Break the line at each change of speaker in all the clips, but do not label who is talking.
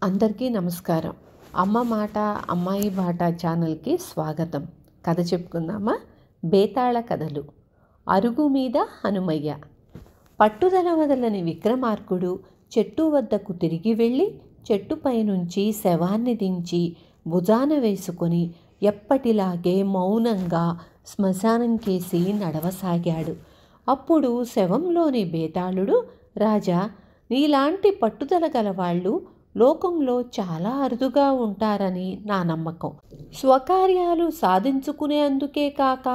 అందరికీ నమస్కారం. అమ్మ మాట అమ్మాయి బాట ఛానల్కి స్వాగతం. కథ చెప్పుకుందామా? బేతాళ కథలు. అరుగు మీద హనుమయ్య. పట్టుదల వదలని విక్రమార్కుడు చెట్టు వద్దకు తిరిగి వెళ్ళి చెట్టుపై నుంచి శవాన్ని దించి భుజాన వేసుకొని ఎప్పటిలాగే మౌనంగా శ్మశానం కేసి నడవసాగాడు. అప్పుడు శవంలోని బేతాళుడు, రాజా, నీలాంటి పట్టుదల గలవాళ్ళు లోకంలో చాలా అరుదుగా ఉంటారని నా నమ్మకం. స్వకార్యాలు సాధించుకునేందుకే కాక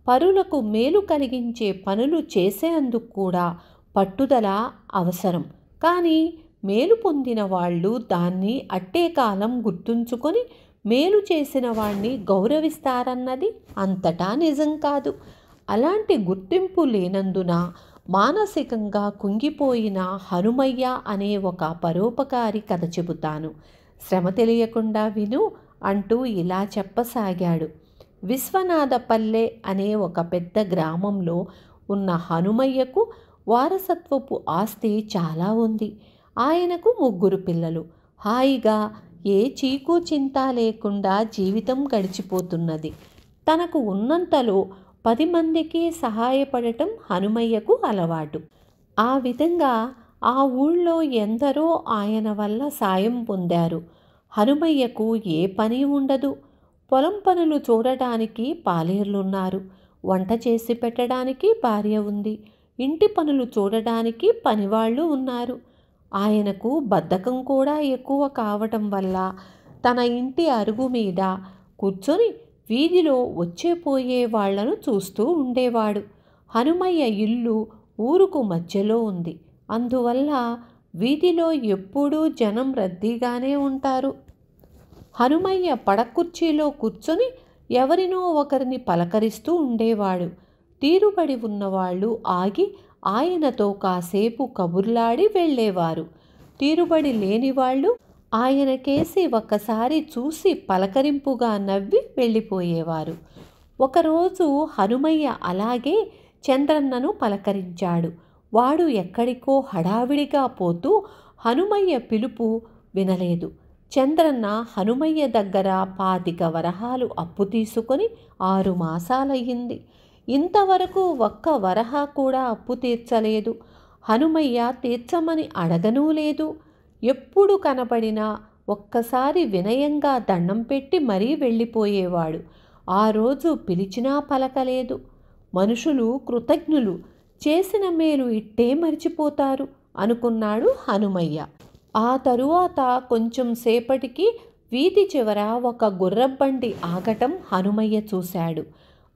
పరులకు మేలు కలిగించే పనులు చేసేందుకు కూడా పట్టుదల అవసరం. కానీ మేలు పొందిన వాళ్ళు దాన్ని అట్టే కాలం గుర్తుంచుకొని మేలు చేసిన వాణ్ణి గౌరవిస్తారన్నది అంతటా నిజం కాదు. అలాంటి గుర్తింపు లేనందున మానసికంగా కుంగిపోయిన హనుమయ్య అనే ఒక పరోపకారి కథ చెబుతాను. శ్రమ తెలియకుండా విను అంటూ ఇలా చెప్పసాగాడు. విశ్వనాథపల్లె అనే ఒక పెద్ద గ్రామంలో ఉన్న హనుమయ్యకు వారసత్వపు ఆస్తి చాలా ఉంది. ఆయనకు 3 పిల్లలు. హాయిగా ఏ చీకు చింత లేకుండా జీవితం గడిచిపోతున్నది. తనకు ఉన్నంతలో 10 మందికి సహాయపడటం హనుమయ్యకు అలవాటు. ఆ విధంగా ఆ ఊళ్ళో ఎందరో ఆయన వల్ల సాయం పొందారు. హనుమయ్యకు ఏ పని ఉండదు. పొలం పనులు చూడటానికి పాలేర్లున్నారు. వంట చేసి పెట్టడానికి భార్య ఉంది. ఇంటి పనులు చూడడానికి పనివాళ్ళు ఉన్నారు. ఆయనకు బద్ధకం కూడా ఎక్కువ కావటం వల్ల తన ఇంటి అరుగు మీద కూర్చొని వీధిలో వచ్చేపోయే వాళ్లను చూస్తూ ఉండేవాడు. హనుమయ్య ఇల్లు ఊరుకు మధ్యలో ఉంది. అందువల్ల వీధిలో ఎప్పుడూ జనం రద్దీగానే ఉంటారు. హనుమయ్య పడకుర్చీలో కూర్చొని ఎవరినో ఒకరిని పలకరిస్తూ ఉండేవాడు. తీరుబడి ఉన్నవాళ్ళు ఆగి ఆయనతో కాసేపు కబుర్లాడి వెళ్ళేవారు. తీరుబడి లేనివాళ్ళు ఆయనకేసి ఒక్కసారి చూసి పలకరింపుగా నవ్వి వెళ్ళిపోయేవారు. ఒకరోజు హనుమయ్య అలాగే చంద్రన్నను పలకరించాడు. వాడు ఎక్కడికో హడావిడిగా పోతూ హనుమయ్య పిలుపు వినలేదు. చంద్రన్న హనుమయ్య దగ్గర 25 వరహాలు అప్పు తీసుకొని 6 మాసాలయ్యింది. ఇంతవరకు ఒక్క వరహా కూడా అప్పు తీర్చలేదు. హనుమయ్య తీర్చమని అడగనూ లేదు. ఎప్పుడు కనబడినా ఒక్కసారి వినయంగా దండం పెట్టి మరీ వెళ్ళిపోయేవాడు. ఆ రోజు పిలిచినా పలకలేదు. మనుషులు కృతజ్ఞులు, చేసిన మేలు ఇట్టే మరిచిపోతారు అనుకున్నాడు హనుమయ్య. ఆ తరువాత కొంచెం సేపటికి వీధి చివర ఒక గుర్రబండి ఆగటం హనుమయ్య చూశాడు.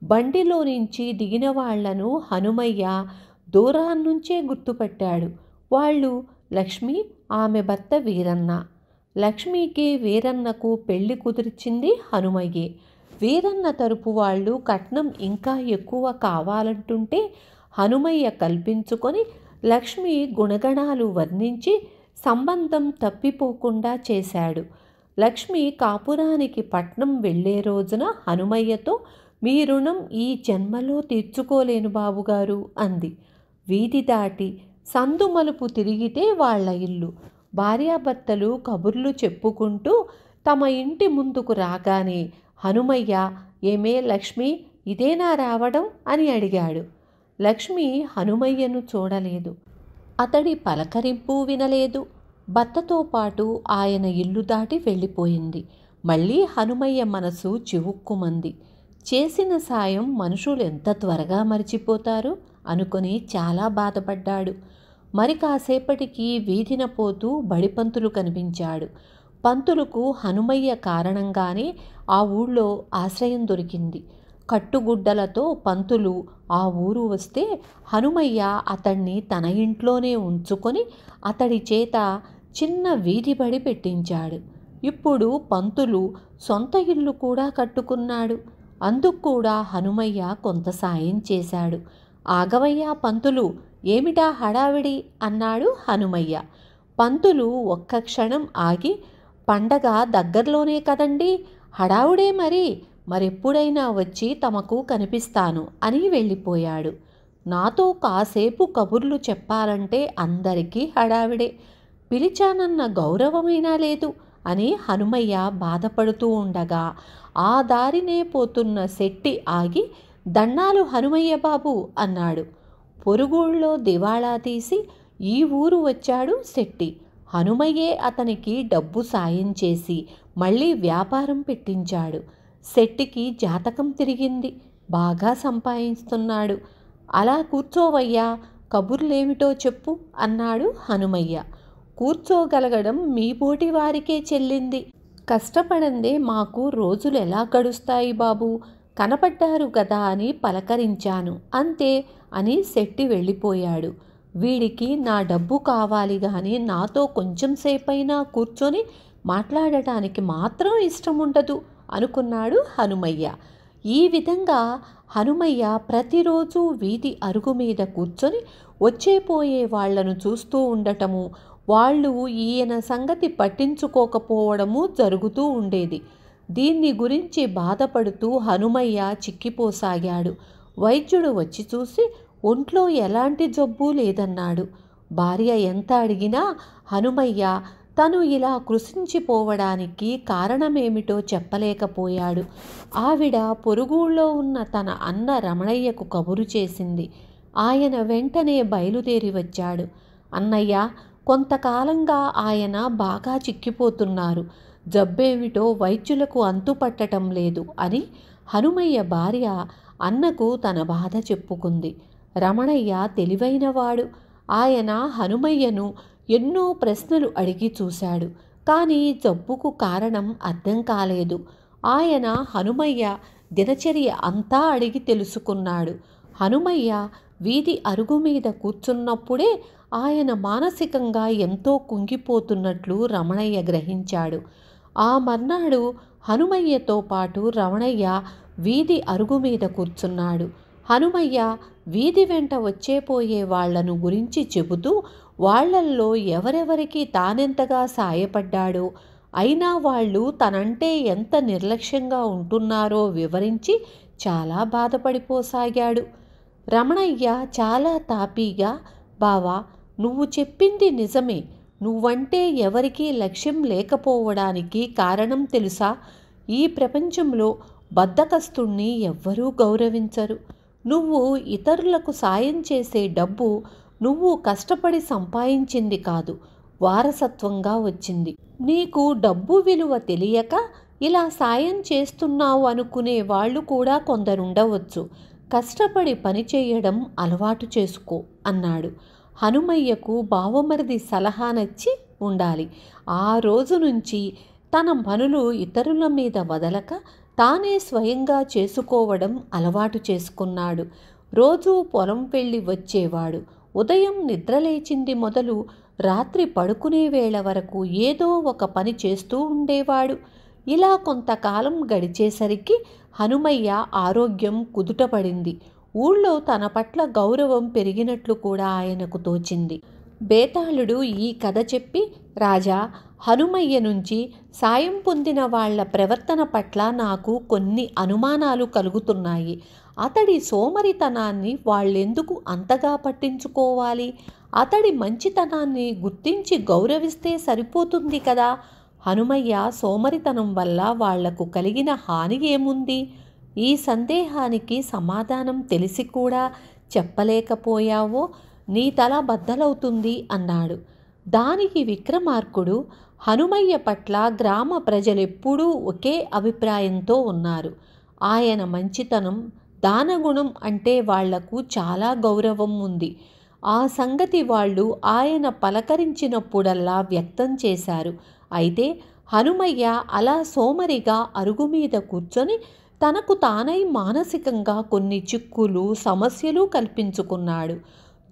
బండిలో నుంచి దిగిన వాళ్లను హనుమయ్య దూరాన్నుంచే గుర్తుపట్టాడు. వాళ్ళు లక్ష్మి, ఆమె భర్త వీరన్న. లక్ష్మికి వీరన్నకు పెళ్లి కుదిర్చింది హనుమయ్యే. వీరన్న తరపు వాళ్ళు కట్నం ఇంకా ఎక్కువ కావాలంటుంటే హనుమయ్య కల్పించుకొని లక్ష్మి గుణగణాలు వర్ణించి సంబంధం తప్పిపోకుండా చేశాడు. లక్ష్మి కాపురానికి పట్నం వెళ్లే రోజున హనుమయ్యతో, మీ రుణం ఈ జన్మలో తీర్చుకోలేను బాబుగారు అంది. వీధి దాటి సందు మలుపు తిరిగితే వాళ్ల ఇల్లు. భార్యాభర్తలు కబుర్లు చెప్పుకుంటూ తమ ఇంటి ముందుకు రాగానే హనుమయ్య, ఏమే లక్ష్మి, ఇదేనా రావడం అని అడిగాడు. లక్ష్మి హనుమయ్యను చూడలేదు. అతడి పలకరింపు వినలేదు. భర్తతో పాటు ఆయన ఇల్లు దాటి వెళ్ళిపోయింది. మళ్ళీ హనుమయ్య మనసు చివుక్కుమంది. చేసిన సాయం మనుషులు ఎంత త్వరగా మరిచిపోతారు అనుకుని చాలా బాధపడ్డాడు. మరి కాసేపటికి వీధిన పోతూ బడిపంతులు కనిపించాడు. పంతులకు హనుమయ్య కారణంగానే ఆ ఊళ్ళో ఆశ్రయం దొరికింది. కట్టుగుడ్డలతో పంతులు ఆ ఊరు వస్తే హనుమయ్య అతన్ని తన ఇంట్లోనే ఉంచుకొని అతడి చేత చిన్న వీధి బడి పెట్టించాడు. ఇప్పుడు పంతులు సొంత ఇల్లు కూడా కట్టుకున్నాడు. అందుకు కూడా హనుమయ్య కొంత సాయం చేశాడు. ఆగవయ్యా పంతులు, ఏమిటా హడావిడి అన్నాడు హనుమయ్య. పంతులు ఒక్క క్షణం ఆగి, పండగ దగ్గరలోనే కదండి, హడావుడే మరెప్పుడైనా వచ్చి తమకు కనిపిస్తాను అని వెళ్ళిపోయాడు. నాతో కాసేపు కబుర్లు చెప్పాలంటే అందరికీ హడావిడే. పిలిచానన్న గౌరవమైనా లేదు అని హనుమయ్య బాధపడుతూ ఉండగా ఆ దారినే పోతున్న శెట్టి ఆగి, "దన్నాలు హనుమయ్య బాబు" అన్నాడు. పొరుగుళ్ళో దివాళా తీసి ఈ ఊరు వచ్చాడు శెట్టి. హనుమయ్యే అతనికి డబ్బు సాయం చేసి మళ్ళీ వ్యాపారం పెట్టించాడు. శెట్టికి జాతకం తిరిగింది, బాగా సంపాదిస్తున్నాడు. "అలా కూర్చోవయ్యా, కబుర్లేమిటో చెప్పు" అన్నాడు హనుమయ్య. "కూర్చోగలగడం మీ పోటీ వారికే చెల్లింది. కష్టపడందే మాకు రోజులు ఎలా గడుస్తాయి బాబు, కనపడ్డారు కదా అని పలకరించాను అంతే" అని శెట్టి వెళ్ళిపోయాడు. వీడికి నా డబ్బు కావాలి గాని నాతో కొంచెం సేపైనా కూర్చొని మాట్లాడటానికి మాత్రం ఇష్టం ఉండదు అనుకున్నాడు హనుమయ్య. ఈ విధంగా హనుమయ్య ప్రతిరోజు వీధి అరుగు మీద కూర్చొని వచ్చేపోయే వాళ్లను చూస్తూ ఉండటము, వాళ్ళు ఈయన సంగతి పట్టించుకోకపోవడము జరుగుతూ ఉండేది. దీన్ని గురించి బాధపడుతూ హనుమయ్య చిక్కిపోసాగాడు. వైద్యుడు వచ్చి చూసి ఒంట్లో ఎలాంటి జబ్బు లేదన్నాడు. భార్య ఎంత అడిగినా హనుమయ్య తను ఇలా కృశించిపోవడానికి కారణమేమిటో చెప్పలేకపోయాడు. ఆవిడ పొరుగుళ్ళో ఉన్న తన అన్న రమణయ్యకు కబురు చేసింది. ఆయన వెంటనే బయలుదేరి వచ్చాడు. "అన్నయ్య, కొంతకాలంగా ఆయన బాగా చిక్కిపోతున్నారు. జబ్బేమిటో వైద్యులకు అంతుపట్టడం లేదు" అని హనుమయ్య భార్య అన్నకు తన బాధ చెప్పుకుంది. రమణయ్య తెలివైనవాడు. ఆయన హనుమయ్యను ఎన్నో ప్రశ్నలు అడిగి చూశాడు. కానీ జబ్బుకు కారణం అర్థం కాలేదు. ఆయన హనుమయ్య దినచర్య అంతా అడిగి తెలుసుకున్నాడు. హనుమయ్య వీధి అరుగు మీద కూర్చున్నప్పుడే ఆయన మానసికంగా ఎంతో కుంగిపోతున్నట్లు రమణయ్య గ్రహించాడు. ఆ మర్నాడు హనుమయ్యతో పాటు రమణయ్య వీధి అరుగు మీద కూర్చున్నాడు. హనుమయ్య వీధి వెంట వచ్చేపోయే వాళ్లను గురించి చెబుతూ వాళ్లల్లో ఎవరెవరికి తానెంతగా సాయపడ్డాడో, అయినా వాళ్ళు తనంటే ఎంత నిర్లక్ష్యంగా ఉంటున్నారో వివరించి చాలా బాధపడిపోసాగాడు. రమణయ్య చాలా తాపీగా, "బావా, నువ్వు చెప్పింది నిజమే. నువ్వంటే ఎవరికీ లక్ష్యం లేకపోవడానికి కారణం తెలుసా? ఈ ప్రపంచంలో బద్ధకస్తుణ్ణి ఎవ్వరూ గౌరవించరు. నువ్వు ఇతరులకు సాయం చేసే డబ్బు నువ్వు కష్టపడి సంపాదించింది కాదు, వారసత్వంగా వచ్చింది. నీకు డబ్బు విలువ తెలియక ఇలా సాయం చేస్తున్నావు అనుకునే వాళ్ళు కూడా కొందరుండవచ్చు. కష్టపడి పనిచేయడం అలవాటు చేసుకో" అన్నాడు. హనుమయ్యకు బావమరిది సలహా నచ్చి ఉండాలి. ఆ రోజు నుంచి తన పనులు ఇతరుల మీద వదలక తానే స్వయంగా చేసుకోవడం అలవాటు చేసుకున్నాడు. రోజూ పొలం వెళ్ళి వచ్చేవాడు. ఉదయం నిద్రలేచింది మొదలు రాత్రి పడుకునే వేళ వరకు ఏదో ఒక పని చేస్తూ ఉండేవాడు. ఇలా కొంతకాలం గడిచేసరికి హనుమయ్య ఆరోగ్యం కుదుటపడింది. ఊళ్ళో తన పట్ల గౌరవం పెరిగినట్లు కూడా ఆయనకు తోచింది. బేతాళుడు ఈ కథ చెప్పి, "రాజా, హనుమయ్య నుంచి సాయం పొందిన వాళ్ల ప్రవర్తన పట్ల నాకు కొన్ని అనుమానాలు కలుగుతున్నాయి. అతడి సోమరితనాన్ని వాళ్ళెందుకు అంతగా పట్టించుకోవాలి? అతడి మంచితనాన్ని గుర్తించి గౌరవిస్తే సరిపోతుంది కదా. హనుమయ్య సోమరితనం వల్ల వాళ్లకు కలిగిన హాని ఏముంది?" ఈ సందేహానికి సమాధానం తెలిసి కూడా చెప్పలేకపోయావో నీ తల బద్దలవుతుంది అన్నాడు. దానికి విక్రమార్కుడు, "హనుమయ్య పట్ల గ్రామ ప్రజలెప్పుడూ ఒకే అభిప్రాయంతో ఉన్నారు. ఆయన మంచితనం, దానగుణం అంటే వాళ్లకు చాలా గౌరవం ఉంది. ఆ సంగతి వాళ్ళు ఆయన పలకరించినప్పుడల్లా వ్యక్తం చేశారు. అయితే హనుమయ్య అలా సోమరిగా అరుగు మీద కూర్చొని తనకు తానై మానసికంగా కొన్ని చిక్కులు, సమస్యలు కల్పించుకున్నాడు.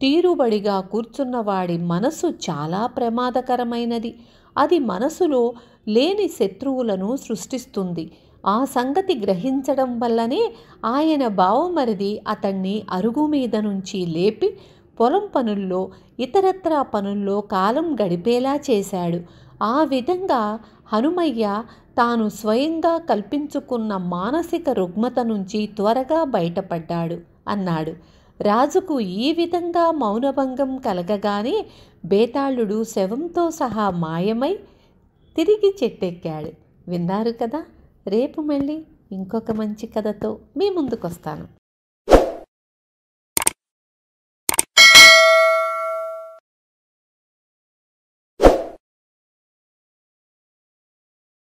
తీరుబడిగా కూర్చున్నవాడి మనసు చాలా ప్రమాదకరమైనది. అది మనసులో లేని శత్రువులను సృష్టిస్తుంది. ఆ సంగతి గ్రహించడం వల్లనే ఆయన బావమరిది అతన్ని అరుగు మీద నుంచి లేపి పొలం పనుల్లో, ఇతరత్రా పనుల్లో కాలం గడిపేలా చేశాడు. ఆ విధంగా హనుమయ్య తాను స్వయంగా కల్పించుకున్న మానసిక రుగ్మత నుంచి త్వరగా బయటపడ్డాడు" అన్నాడు. రాజుకు ఈ విధంగా మౌనభంగం కలగగానే బేతాళుడు శవంతో సహా మాయమై తిరిగి చెట్టెక్కాడు. విన్నారు కదా. రేపు మళ్ళీ ఇంకొక మంచి కథతో మీ ముందుకొస్తాను.